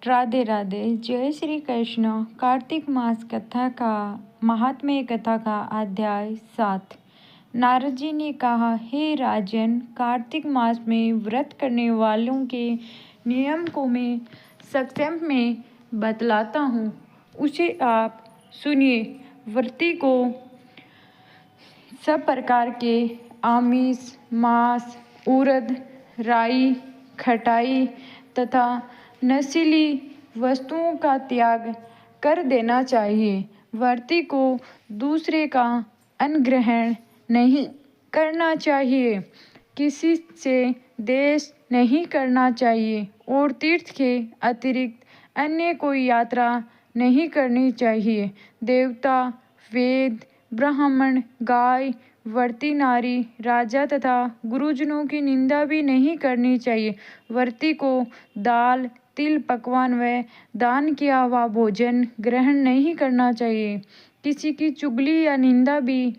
राधे राधे। जय श्री कृष्ण। कार्तिक मास कथा का महात्म्य कथा का अध्याय 7। नारद जी ने कहा, हे राजन, कार्तिक मास में व्रत करने वालों के नियम को मैं संक्षेप में बतलाता हूँ, उसे आप सुनिए। व्रती को सब प्रकार के आमिष, मांस, उड़द, राई, खटाई तथा नशीली वस्तुओं का त्याग कर देना चाहिए। व्रती को दूसरे का अन्न ग्रहण नहीं करना चाहिए, किसी से देश नहीं करना चाहिए और तीर्थ के अतिरिक्त अन्य कोई यात्रा नहीं करनी चाहिए। देवता, वेद, ब्राह्मण, गाय, व्रती नारी, राजा तथा गुरुजनों की निंदा भी नहीं करनी चाहिए। व्रती को दाल, तिल, पकवान व दान किया हुआ भोजन ग्रहण नहीं करना चाहिए। किसी की चुगली या निंदा भी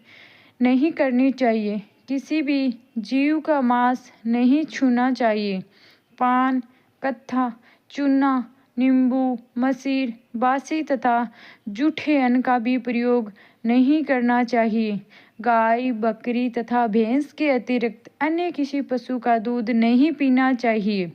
नहीं करनी चाहिए। किसी भी जीव का मांस नहीं छूना चाहिए। पान, कत्था, चूना, नींबू, मसीर, बासी तथा जूठे अन्न का भी प्रयोग नहीं करना चाहिए। गाय, बकरी तथा भैंस के अतिरिक्त अन्य किसी पशु का दूध नहीं पीना चाहिए।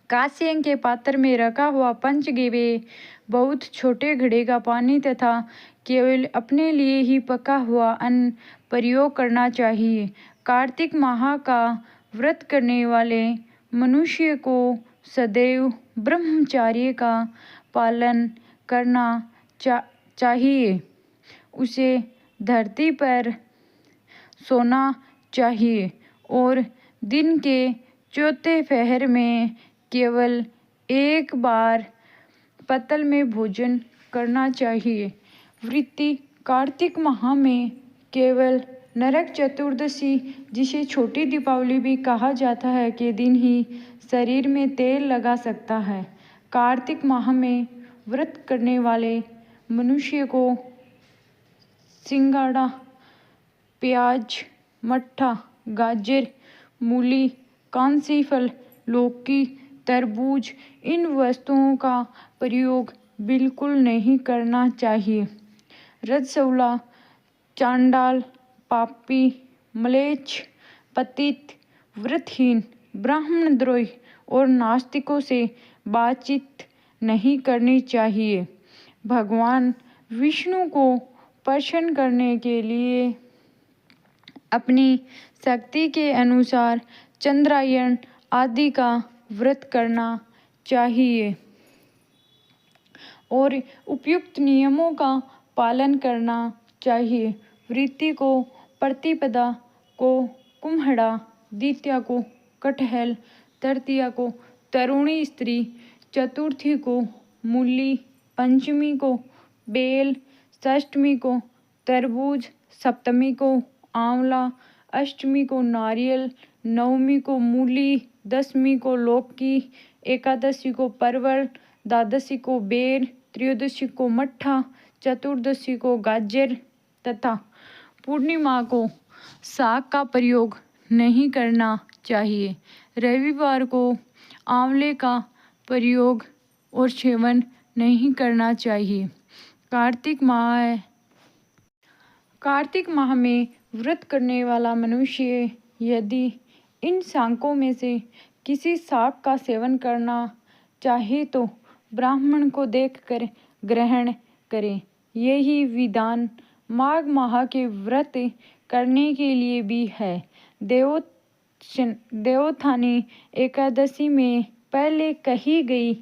कांस्य के पात्र में रखा हुआ पंचगव्य, बहुत छोटे घड़े का पानी तथा केवल अपने लिए ही पका हुआ अन्न प्रयोग करना चाहिए। कार्तिक माह का व्रत करने वाले मनुष्य को सदैव ब्रह्मचर्य का पालन करना चाहिए। उसे धरती पर सोना चाहिए और दिन के चौथे पहर में केवल एक बार पतल में भोजन करना चाहिए। व्रती कार्तिक माह में केवल नरक चतुर्दशी, जिसे छोटी दीपावली भी कहा जाता है, के दिन ही शरीर में तेल लगा सकता है। कार्तिक माह में व्रत करने वाले मनुष्य को सिंगाड़ा, प्याज, मट्ठा, गाजर, मूली, कांसी फल, लौकी, तरबूज, इन वस्तुओं का प्रयोग बिल्कुल नहीं करना चाहिए। रजस्वला, चांडाल, पापी, म्लेच्छ, पतित, व्रतहीन, ब्राह्मणद्रोही और नास्तिकों से बातचीत नहीं करनी चाहिए। भगवान विष्णु को प्रसन्न करने के लिए अपनी शक्ति के अनुसार चंद्रायण आदि का व्रत करना चाहिए और उपयुक्त नियमों का पालन करना चाहिए। व्रती को प्रतिपदा को कुम्हड़ा, द्वितीया को कटहल, तृतीया को तरुणी स्त्री, चतुर्थी को मूली, पंचमी को बेल, षष्ठमी को तरबूज, सप्तमी को आंवला, अष्टमी को नारियल, नवमी को मूली, दशमी को लौकी, एकादशी को परवल, द्वादशी को बेर, त्रयोदशी को मट्ठा, चतुर्दशी को गाजर तथा पूर्णिमा को साग का प्रयोग नहीं करना चाहिए। रविवार को आंवले का प्रयोग और सेवन नहीं करना चाहिए। कार्तिक माह में व्रत करने वाला मनुष्य यदि इन शाकों में से किसी शाक का सेवन करना चाहे तो ब्राह्मण को देखकर ग्रहण करे। यही विधान माघ माह के व्रत करने के लिए भी है। देवोत्थानी एकादशी में पहले कही गई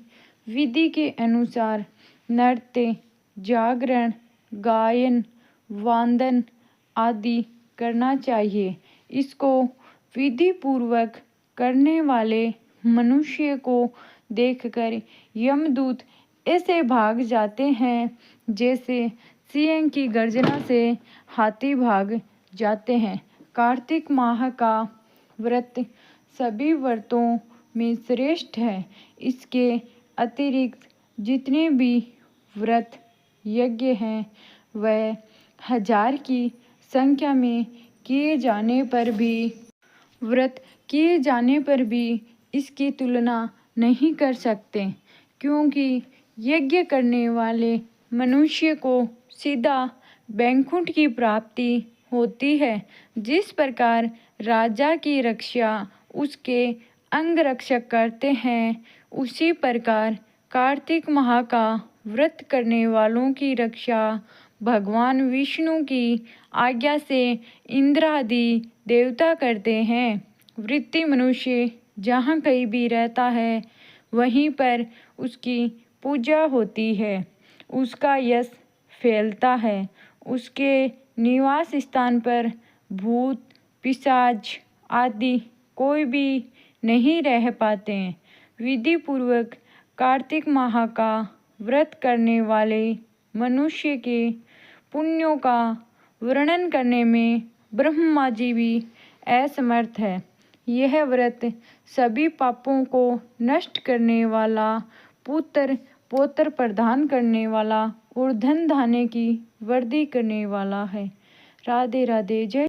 विधि के अनुसार नृत्य, जागरण, गायन, वादन आदि करना चाहिए। इसको विधि पूर्वक करने वाले मनुष्य को देखकर यमदूत ऐसे भाग जाते हैं जैसे सिंह की गर्जना से हाथी भाग जाते हैं। कार्तिक माह का व्रत सभी व्रतों में श्रेष्ठ है। इसके अतिरिक्त जितने भी व्रत यज्ञ हैं वह 1000 की संख्या में किए जाने पर भी इसकी तुलना नहीं कर सकते। क्योंकि यज्ञ करने वाले मनुष्य को सीधा वैकुंठ की प्राप्ति होती है। जिस प्रकार राजा की रक्षा उसके अंगरक्षक करते हैं, उसी प्रकार कार्तिक माह का व्रत करने वालों की रक्षा भगवान विष्णु की आज्ञा से इंद्र आदि देवता करते हैं। वृत्ति मनुष्य जहाँ कहीं भी रहता है, वहीं पर उसकी पूजा होती है, उसका यश फैलता है। उसके निवास स्थान पर भूत पिशाच आदि कोई भी नहीं रह पाते। विधि पूर्वक कार्तिक माह का व्रत करने वाले मनुष्य के पुण्यों का वर्णन करने में ब्रह्मा जी भी असमर्थ है। यह व्रत सभी पापों को नष्ट करने वाला, पुत्र पौत्र प्रदान करने वाला और धन धान्य की वृद्धि करने वाला है। राधे राधे। जय